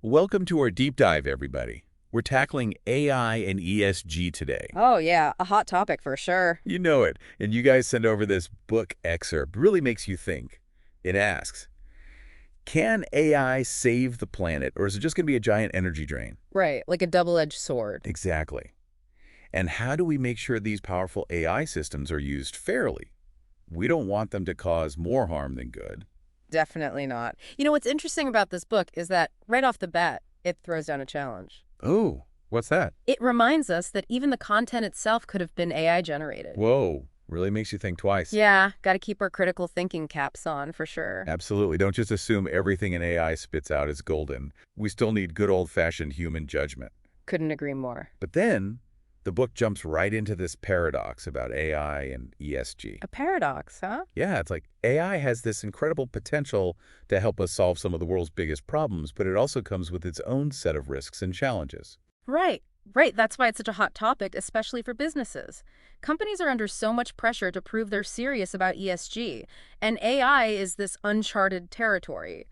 Welcome to our deep dive, everybody. We're tackling AI and ESG today. Oh, yeah, a hot topic for sure. You know it, and you guys sent over this book excerpt. Really makes you think. It asks, can AI save the planet, or is it just going to be a giant energy drain? Right, like a double-edged sword. Exactly. And how do we make sure these powerful AI systems are used fairly? We don't want them to cause more harm than good. Definitely not. You know, what's interesting about this book is that right off the bat, it throws down a challenge. Oh, what's that? It reminds us that even the content itself could have been AI generated. Whoa, really makes you think twice. Yeah, got to keep our critical thinking caps on for sure. Absolutely. Don't just assume everything an AI spits out is golden. We still need good old-fashioned human judgment. Couldn't agree more. But then, the book jumps right into this paradox about AI and ESG. A paradox, huh? Yeah, it's like AI has this incredible potential to help us solve some of the world's biggest problems, but it also comes with its own set of risks and challenges. Right, right. That's why it's such a hot topic, especially for businesses. Companies are under so much pressure to prove they're serious about ESG, and AI is this uncharted territory.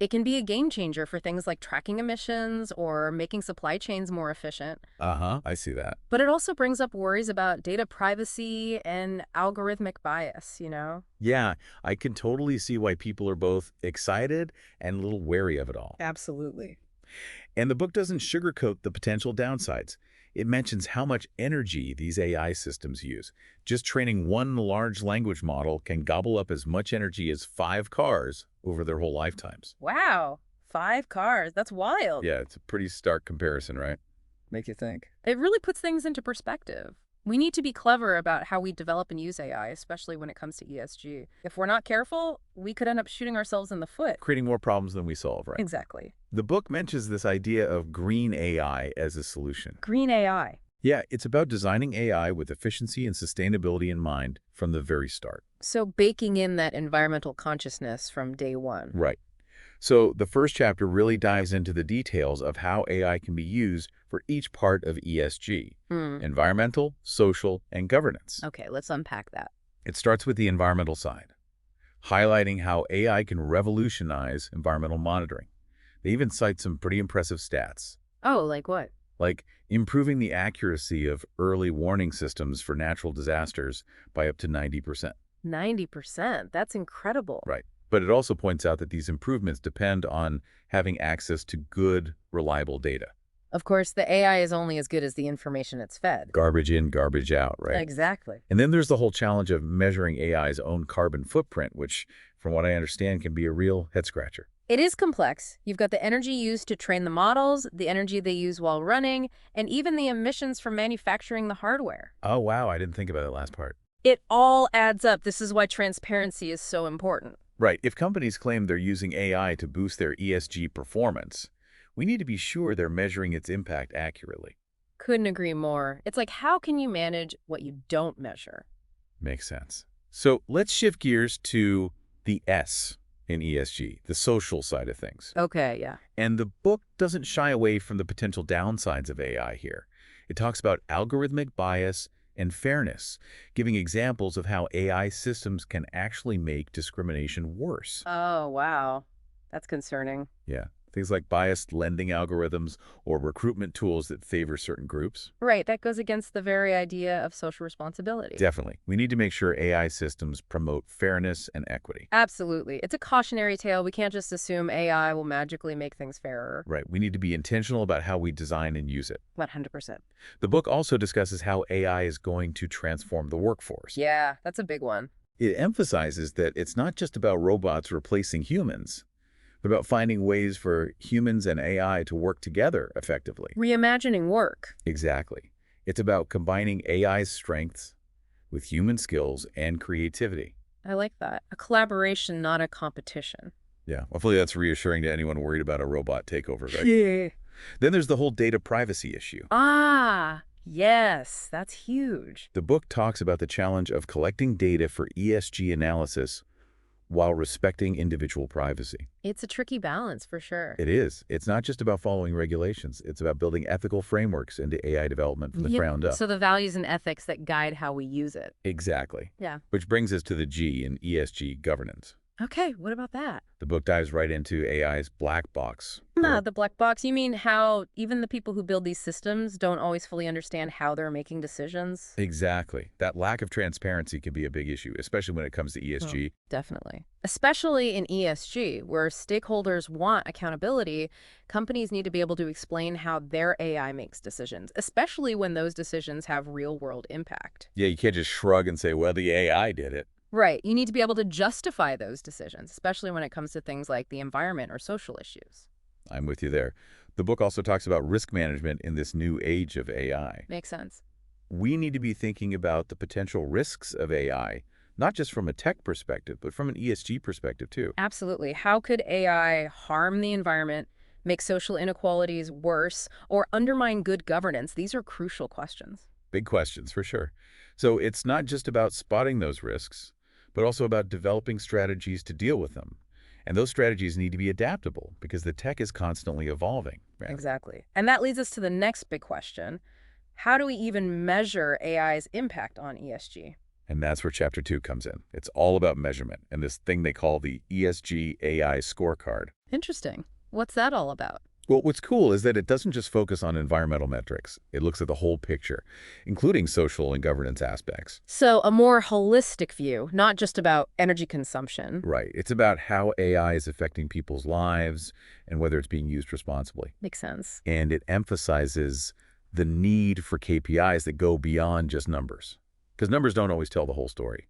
It can be a game changer for things like tracking emissions or making supply chains more efficient. Uh-huh, I see that. But it also brings up worries about data privacy and algorithmic bias, you know? Yeah, I can totally see why people are both excited and a little wary of it all. Absolutely. And the book doesn't sugarcoat the potential downsides. It mentions how much energy these AI systems use. Just training one large language model can gobble up as much energy as 5 cars over their whole lifetimes. Wow, 5 cars. That's wild. Yeah, it's a pretty stark comparison, right? Make you think. It really puts things into perspective. We need to be clever about how we develop and use AI, especially when it comes to ESG. If we're not careful, we could end up shooting ourselves in the foot. Creating more problems than we solve, right? Exactly. The book mentions this idea of green AI as a solution. Green AI. Yeah, it's about designing AI with efficiency and sustainability in mind from the very start. So baking in that environmental consciousness from day one. Right. So the first chapter really dives into the details of how AI can be used for each part of ESG, environmental, social, and governance. Okay, let's unpack that. It starts with the environmental side, highlighting how AI can revolutionize environmental monitoring. They even cite some pretty impressive stats, Oh, like what? like improving the accuracy of early warning systems for natural disasters by up to 90%. 90%. That's incredible. Right. But it also points out that these improvements depend on having access to good, reliable data. Of course, the AI is only as good as the information it's fed. Garbage in, garbage out, right? Exactly. And then there's the whole challenge of measuring AI's own carbon footprint, which, from what I understand, can be a real head-scratcher. It is complex. You've got the energy used to train the models, the energy they use while running, and even the emissions from manufacturing the hardware. Oh, wow, I didn't think about that last part. It all adds up. This is why transparency is so important. Right. If companies claim they're using AI to boost their ESG performance, we need to be sure they're measuring its impact accurately. Couldn't agree more. It's like, how can you manage what you don't measure? Makes sense. So let's shift gears to the S in ESG, the social side of things. Okay, yeah. And the book doesn't shy away from the potential downsides of AI here. It talks about algorithmic bias and fairness, giving examples of how AI systems can actually make discrimination worse. Oh, wow. That's concerning. Yeah, things like biased lending algorithms or recruitment tools that favor certain groups. Right, that goes against the very idea of social responsibility. Definitely. We need to make sure AI systems promote fairness and equity. Absolutely. It's a cautionary tale. We can't just assume AI will magically make things fairer. Right. We need to be intentional about how we design and use it. 100%. The book also discusses how AI is going to transform the workforce. Yeah, that's a big one. It emphasizes that it's not just about robots replacing humans, but about finding ways for humans and AI to work together effectively. Reimagining work. Exactly. It's about combining AI's strengths with human skills and creativity. I like that. A collaboration, not a competition. Yeah, hopefully that's reassuring to anyone worried about a robot takeover, right? Yeah. Then there's the whole data privacy issue. Ah, yes, that's huge. The book talks about the challenge of collecting data for ESG analysis while respecting individual privacy. It's a tricky balance for sure. It is. It's not just about following regulations. It's about building ethical frameworks into AI development from the ground up. So the values and ethics that guide how we use it. Exactly. Yeah. Which brings us to the G in ESG governance. Okay, what about that? The book dives right into AI's black box. Nah, the black box. You mean how even the people who build these systems don't always fully understand how they're making decisions? Exactly. That lack of transparency can be a big issue, especially when it comes to Oh, ESG. definitely. Especially in ESG, where stakeholders want accountability, companies need to be able to explain how their AI makes decisions, especially when those decisions have real-world impact. Yeah, you can't just shrug and say, well, the AI did it. Right. You need to be able to justify those decisions, especially when it comes to things like the environment or social issues. I'm with you there. The book also talks about risk management in this new age of AI. Makes sense. We need to be thinking about the potential risks of AI, not just from a tech perspective, but from an ESG perspective too. Absolutely. How could AI harm the environment, make social inequalities worse, or undermine good governance? These are crucial questions. Big questions for sure. So it's not just about spotting those risks, but also about developing strategies to deal with them. And those strategies need to be adaptable because the tech is constantly evolving. Yeah. Exactly. And that leads us to the next big question. How do we even measure AI's impact on ESG? And that's where chapter 2 comes in. It's all about measurement and this thing they call the ESG AI scorecard. Interesting. What's that all about? Well, what's cool is that it doesn't just focus on environmental metrics. It looks at the whole picture, including social and governance aspects. So, a more holistic view, not just about energy consumption. Right. It's about how AI is affecting people's lives and whether it's being used responsibly. Makes sense. And it emphasizes the need for KPIs that go beyond just numbers. Because numbers don't always tell the whole story.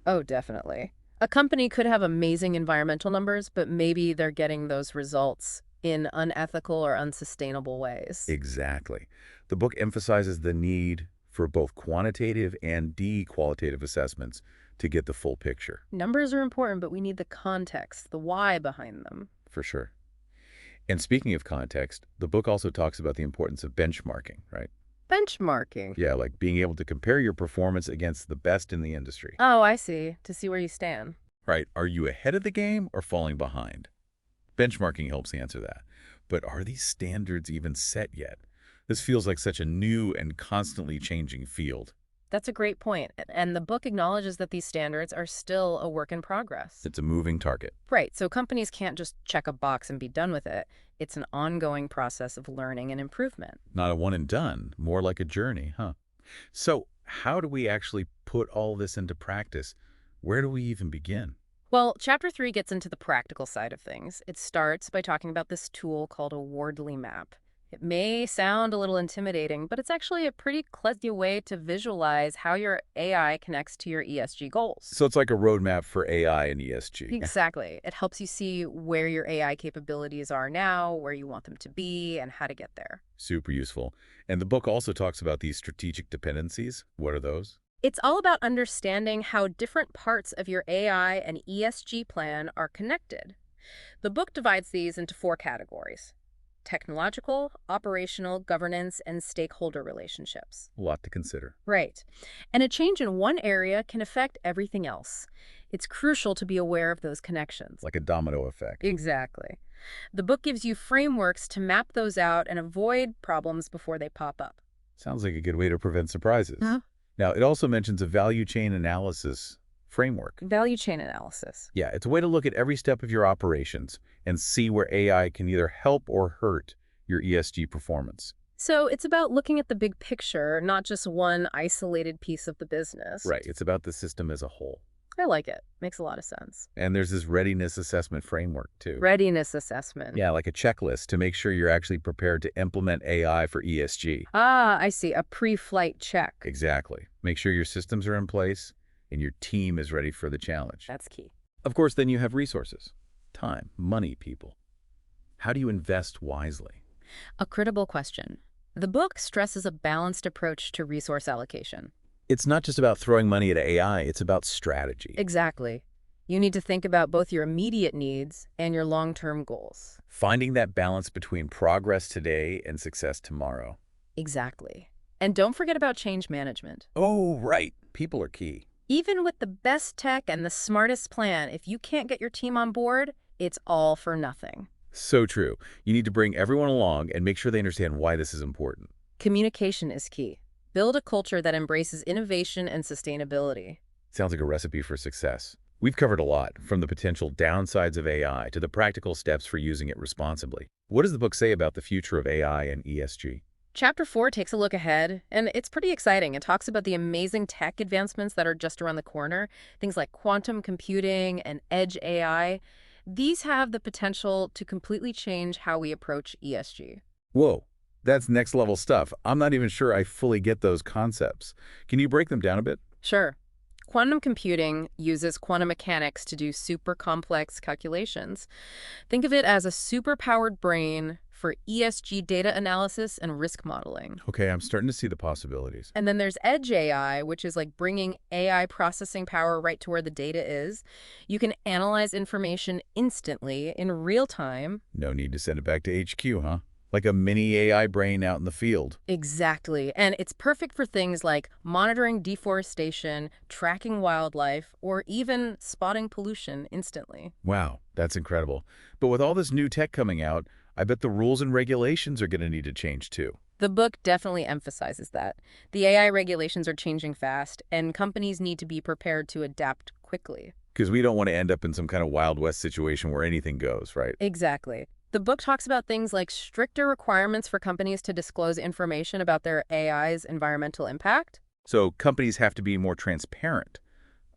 Oh, definitely. A company could have amazing environmental numbers, but maybe they're getting those results in unethical or unsustainable ways. Exactly. The book emphasizes the need for both quantitative and qualitative assessments to get the full picture, Numbers are important, but we need the context, the why behind them. for sure. And speaking of context, the book also talks about the importance of benchmarking, right? Benchmarking. Yeah, like being able to compare your performance against the best in the industry. Oh, I see. To see where you stand. Right. Are you ahead of the game or falling behind? Benchmarking helps answer that. But are these standards even set yet? This feels like such a new and constantly changing field. That's a great point. And the book acknowledges that these standards are still a work in progress. It's a moving target. Right. So companies can't just check a box and be done with it. It's an ongoing process of learning and improvement. Not a one and done, more like a journey, huh? So how do we actually put all this into practice? Where do we even begin? Well, Chapter 3 gets into the practical side of things. It starts by talking about this tool called a Wordly map. It may sound a little intimidating, but it's actually a pretty clever way to visualize how your AI connects to your ESG goals. So it's like a roadmap for AI and ESG. Exactly. It helps you see where your AI capabilities are now, where you want them to be, and how to get there. Super useful. And the book also talks about these strategic dependencies. What are those? It's all about understanding how different parts of your AI and ESG plan are connected. The book divides these into 4 categories: technological, operational, governance, and stakeholder relationships. A lot to consider. Right. And a change in one area can affect everything else. It's crucial to be aware of those connections. Like a domino effect. Exactly. The book gives you frameworks to map those out and avoid problems before they pop up. Sounds like a good way to prevent surprises. Huh? Now, it also mentions a value chain analysis framework. Value chain analysis. Yeah, it's a way to look at every step of your operations and see where AI can either help or hurt your ESG performance. So it's about looking at the big picture, not just one isolated piece of the business. Right, it's about the system as a whole. I like it. Makes a lot of sense. And there's this readiness assessment framework, too. Readiness assessment. Yeah, like a checklist to make sure you're actually prepared to implement AI for ESG. Ah, I see. A pre-flight check. Exactly. Make sure your systems are in place and your team is ready for the challenge. That's key. Of course, then you have resources. Time, money, people. How do you invest wisely? A critical question. The book stresses a balanced approach to resource allocation. It's not just about throwing money at AI, it's about strategy. Exactly. You need to think about both your immediate needs and your long-term goals. Finding that balance between progress today and success tomorrow. Exactly. And don't forget about change management. Oh, right. People are key. Even with the best tech and the smartest plan, if you can't get your team on board, it's all for nothing. So true. You need to bring everyone along and make sure they understand why this is important. Communication is key. Build a culture that embraces innovation and sustainability. Sounds like a recipe for success. We've covered a lot, from the potential downsides of AI to the practical steps for using it responsibly. What does the book say about the future of AI and ESG? Chapter 4 takes a look ahead, and it's pretty exciting. It talks about the amazing tech advancements that are just around the corner, things like quantum computing and edge AI. These have the potential to completely change how we approach ESG. Whoa, that's next level stuff. I'm not even sure I fully get those concepts. Can you break them down a bit? Sure. Quantum computing uses quantum mechanics to do super complex calculations. Think of it as a super-powered brain for ESG data analysis and risk modeling. Okay, I'm starting to see the possibilities. And then there's edge AI, which is like bringing AI processing power right to where the data is. You can analyze information instantly in real time. No need to send it back to HQ, huh? Like a mini AI brain out in the field. Exactly. And it's perfect for things like monitoring deforestation, tracking wildlife, or even spotting pollution instantly. Wow, that's incredible. But with all this new tech coming out, I bet the rules and regulations are going to need to change too. The book definitely emphasizes that. The AI regulations are changing fast, and companies need to be prepared to adapt quickly. Because we don't want to end up in some kind of Wild West situation where anything goes, right? Exactly. The book talks about things like stricter requirements for companies to disclose information about their AI's environmental impact. So companies have to be more transparent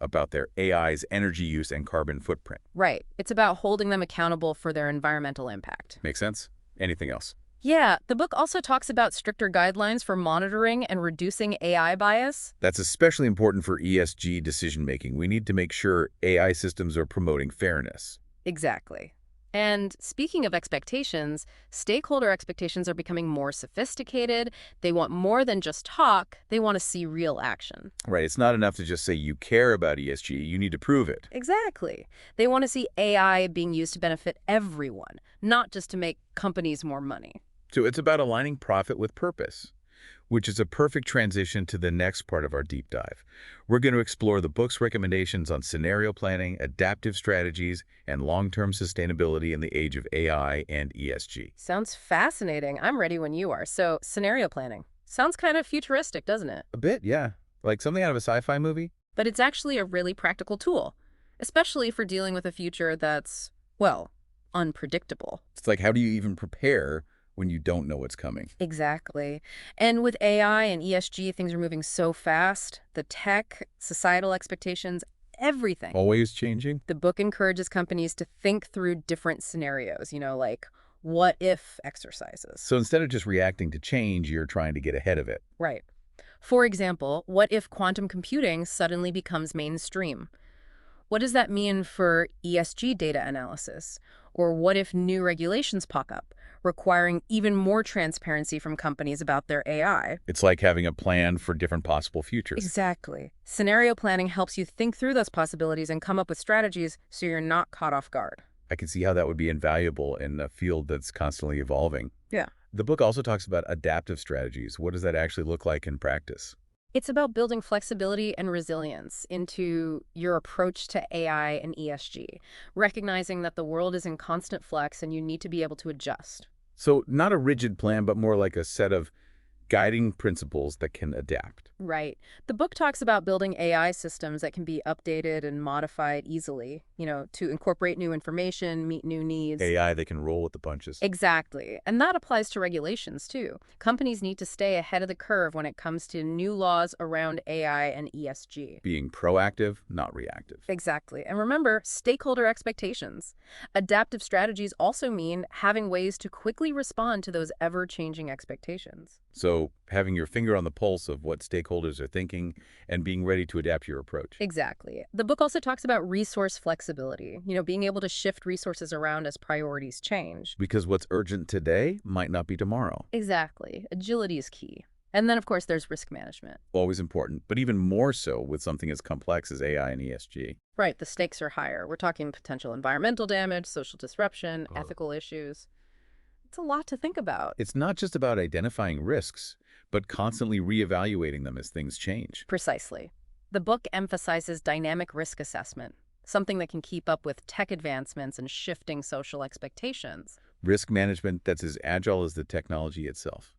about their AI's energy use and carbon footprint. Right. It's about holding them accountable for their environmental impact. Make sense? Anything else? Yeah, the book also talks about stricter guidelines for monitoring and reducing AI bias. That's especially important for ESG decision-making. We need to make sure AI systems are promoting fairness. Exactly. And speaking of expectations, stakeholder expectations are becoming more sophisticated. They want more than just talk. They want to see real action. Right, it's not enough to just say you care about ESG. You need to prove it. Exactly. They want to see AI being used to benefit everyone, not just to make companies more money. So it's about aligning profit with purpose, which is a perfect transition to the next part of our deep dive. We're going to explore the book's recommendations on scenario planning, adaptive strategies, and long-term sustainability in the age of AI and ESG. Sounds fascinating. I'm ready when you are. So, scenario planning. Sounds kind of futuristic, doesn't it? A bit, yeah. Like something out of a sci-fi movie? But it's actually a really practical tool, especially for dealing with a future that's, well, unpredictable. It's like, how do you even prepare when you don't know what's coming? Exactly. And with AI and ESG, things are moving so fast. The tech, societal expectations, everything. Always changing? The book encourages companies to think through different scenarios, like what if exercises. So instead of just reacting to change, you're trying to get ahead of it. Right. For example, what if quantum computing suddenly becomes mainstream? What does that mean for ESG data analysis? Or what if new regulations pop up, requiring even more transparency from companies about their AI? It's like having a plan for different possible futures. Exactly. Scenario planning helps you think through those possibilities and come up with strategies so you're not caught off guard. I can see how that would be invaluable in a field that's constantly evolving. Yeah. The book also talks about adaptive strategies. What does that actually look like in practice? It's about building flexibility and resilience into your approach to AI and ESG, recognizing that the world is in constant flux and you need to be able to adjust. So not a rigid plan, but more like a set of guiding principles that can adapt. Right. The book talks about building AI systems that can be updated and modified easily, to incorporate new information, meet new needs. AI that can roll with the punches. Exactly. And that applies to regulations, too. Companies need to stay ahead of the curve when it comes to new laws around AI and ESG. Being proactive, not reactive. Exactly. And remember, stakeholder expectations. Adaptive strategies also mean having ways to quickly respond to those ever-changing expectations. So having your finger on the pulse of what stakeholders are thinking and being ready to adapt your approach. Exactly. The book also talks about resource flexibility, being able to shift resources around as priorities change. Because what's urgent today might not be tomorrow. Exactly. Agility is key. And then, of course, there's risk management. Always important, but even more so with something as complex as AI and ESG. Right. The stakes are higher. We're talking potential environmental damage, social disruption, ethical issues. It's a lot to think about. It's not just about identifying risks, but constantly reevaluating them as things change. Precisely. The book emphasizes dynamic risk assessment, something that can keep up with tech advancements and shifting social expectations. Risk management that's as agile as the technology itself.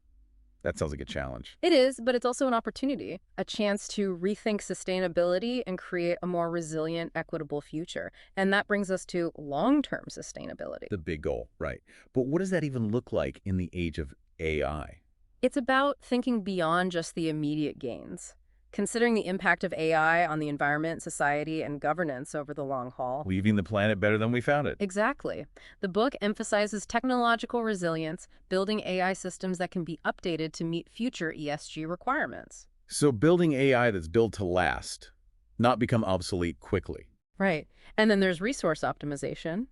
That sounds like a challenge. It is, but it's also an opportunity, a chance to rethink sustainability and create a more resilient, equitable future. And that brings us to long-term sustainability. The big goal, right. But what does that even look like in the age of AI? It's about thinking beyond just the immediate gains, considering the impact of AI on the environment, society, and governance over the long haul. Leaving the planet better than we found it. Exactly. The book emphasizes technological resilience, building AI systems that can be updated to meet future ESG requirements. So building AI that's built to last, not become obsolete quickly. Right. And then there's resource optimization,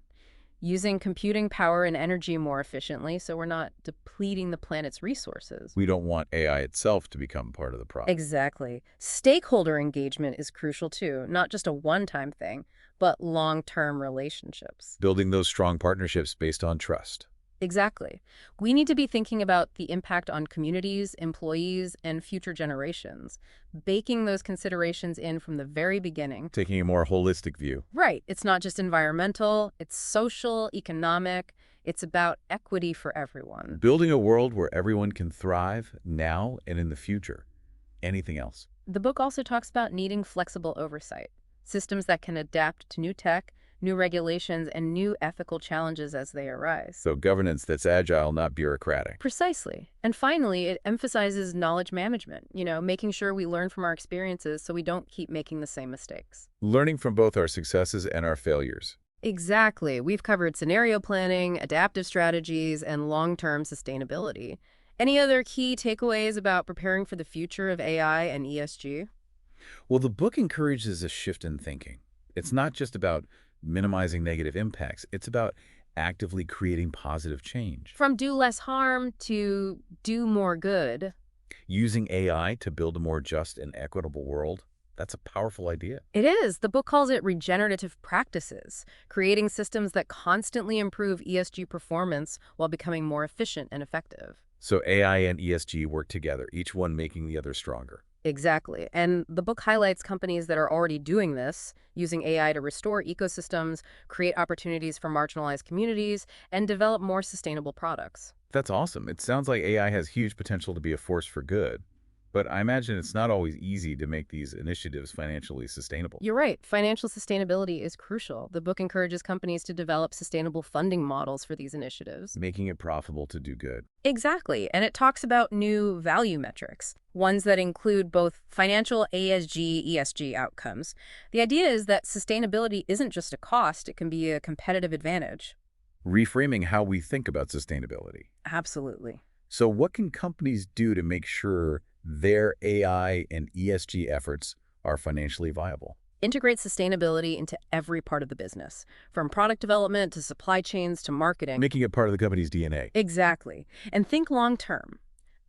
using computing power and energy more efficiently so we're not depleting the planet's resources. We don't want AI itself to become part of the problem. Exactly. Stakeholder engagement is crucial too, not just a one-time thing, but long-term relationships. Building those strong partnerships based on trust. Exactly. We need to be thinking about the impact on communities, employees, and future generations, baking those considerations in from the very beginning. Taking a more holistic view. Right. It's not just environmental, it's social, economic. It's about equity for everyone. Building a world where everyone can thrive now and in the future. Anything else? The book also talks about needing flexible oversight, systems that can adapt to new tech, new regulations, and new ethical challenges as they arise. So governance that's agile, not bureaucratic. Precisely. And finally, it emphasizes knowledge management, making sure we learn from our experiences so we don't keep making the same mistakes. Learning from both our successes and our failures. Exactly. We've covered scenario planning, adaptive strategies, and long-term sustainability. Any other key takeaways about preparing for the future of AI and ESG? Well, the book encourages a shift in thinking. It's not just about minimizing negative impacts. It's about actively creating positive change. From do less harm to do more good. Using AI to build a more just and equitable world, that's a powerful idea. It is. The book calls it regenerative practices, creating systems that constantly improve ESG performance while becoming more efficient and effective. So AI and ESG work together, each one making the other stronger. Exactly. And the book highlights companies that are already doing this, using AI to restore ecosystems, create opportunities for marginalized communities, and develop more sustainable products. That's awesome. It sounds like AI has huge potential to be a force for good. But I imagine it's not always easy to make these initiatives financially sustainable. You're right. Financial sustainability is crucial. The book encourages companies to develop sustainable funding models for these initiatives. Making it profitable to do good. Exactly. And it talks about new value metrics, ones that include both financial ASG, ESG outcomes. The idea is that sustainability isn't just a cost, it can be a competitive advantage. Reframing how we think about sustainability. Absolutely. So what can companies do to make sure their AI and ESG efforts are financially viable? Integrate sustainability into every part of the business, from product development to supply chains to marketing. Making it part of the company's DNA. Exactly. And think long term.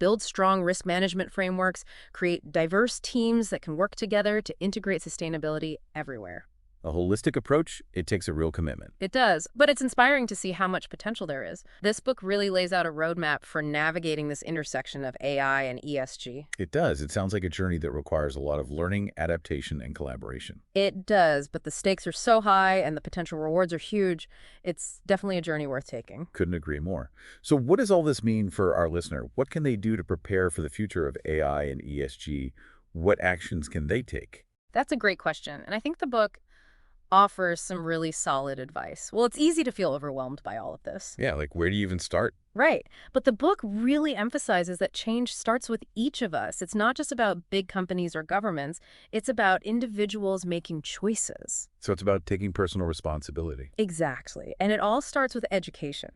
Build strong risk management frameworks, create diverse teams that can work together to integrate sustainability everywhere. A holistic approach, it takes a real commitment. It does, but it's inspiring to see how much potential there is. This book really lays out a roadmap for navigating this intersection of AI and ESG. It does. It sounds like a journey that requires a lot of learning, adaptation, and collaboration. It does, but the stakes are so high and the potential rewards are huge. It's definitely a journey worth taking. Couldn't agree more. So what does all this mean for our listener? What can they do to prepare for the future of AI and ESG? What actions can they take? That's a great question, and I think the book offers some really solid advice. Well, it's easy to feel overwhelmed by all of this. Yeah, like where do you even start? Right. But the book really emphasizes that change starts with each of us. It's not just about big companies or governments. It's about individuals making choices. So it's about taking personal responsibility. Exactly. And it all starts with education.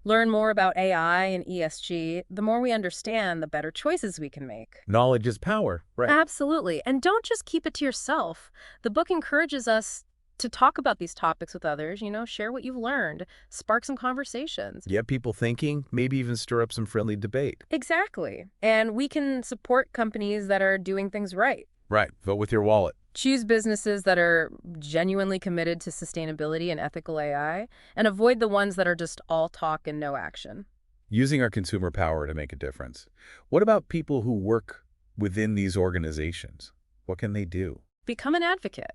Learn more about AI and ESG. The more we understand, the better choices we can make. Knowledge is power, right? Absolutely. And don't just keep it to yourself. The book encourages us to talk about these topics with others, share what you've learned, spark some conversations. Get people thinking, maybe even stir up some friendly debate. Exactly. And we can support companies that are doing things right. Right. Vote with your wallet. Choose businesses that are genuinely committed to sustainability and ethical AI, and avoid the ones that are just all talk and no action. Using our consumer power to make a difference. What about people who work within these organizations? What can they do? Become an advocate.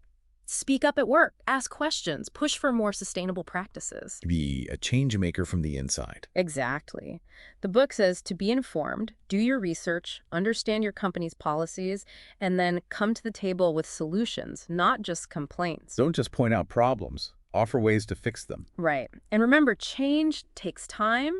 Speak up at work, ask questions, push for more sustainable practices. Be a change maker from the inside. Exactly. The book says to be informed, do your research, understand your company's policies, and then come to the table with solutions, not just complaints. Don't just point out problems. Offer ways to fix them. Right. And remember, change takes time.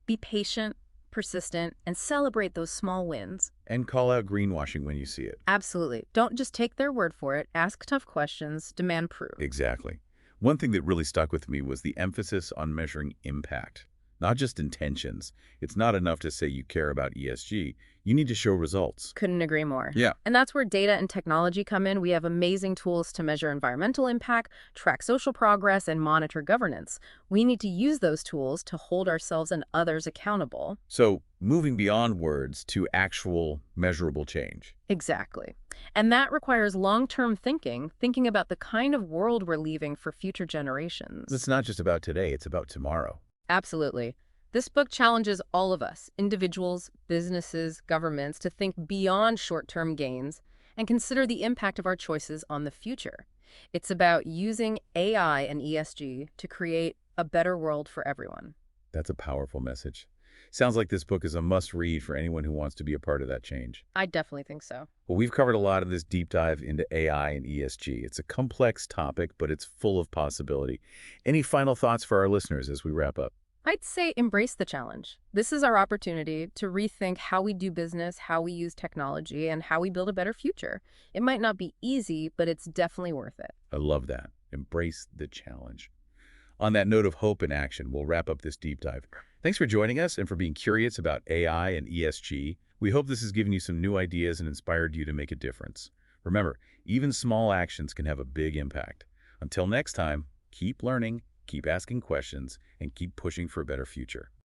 Be patient, persistent, and celebrate those small wins. And call out greenwashing when you see it. Absolutely. Don't just take their word for it. Ask tough questions, demand proof. Exactly. One thing that really stuck with me was the emphasis on measuring impact, not just intentions. It's not enough to say you care about ESG. You need to show results. Couldn't agree more. Yeah. And that's where data and technology come in. We have amazing tools to measure environmental impact, track social progress, and monitor governance. We need to use those tools to hold ourselves and others accountable. So moving beyond words to actual measurable change. Exactly. And that requires long-term thinking, thinking about the kind of world we're leaving for future generations. It's not just about today, it's about tomorrow. Absolutely. This book challenges all of us, individuals, businesses, governments, to think beyond short-term gains and consider the impact of our choices on the future. It's about using AI and ESG to create a better world for everyone. That's a powerful message. Sounds like this book is a must-read for anyone who wants to be a part of that change. I definitely think so. Well, we've covered a lot of this deep dive into AI and ESG. It's a complex topic, but it's full of possibility. Any final thoughts for our listeners as we wrap up? I'd say embrace the challenge. This is our opportunity to rethink how we do business, how we use technology, and how we build a better future. It might not be easy, but it's definitely worth it. I love that. Embrace the challenge. On that note of hope and action, we'll wrap up this deep dive. Thanks for joining us and for being curious about AI and ESG. We hope this has given you some new ideas and inspired you to make a difference. Remember, even small actions can have a big impact. Until next time, keep learning, keep asking questions, and keep pushing for a better future.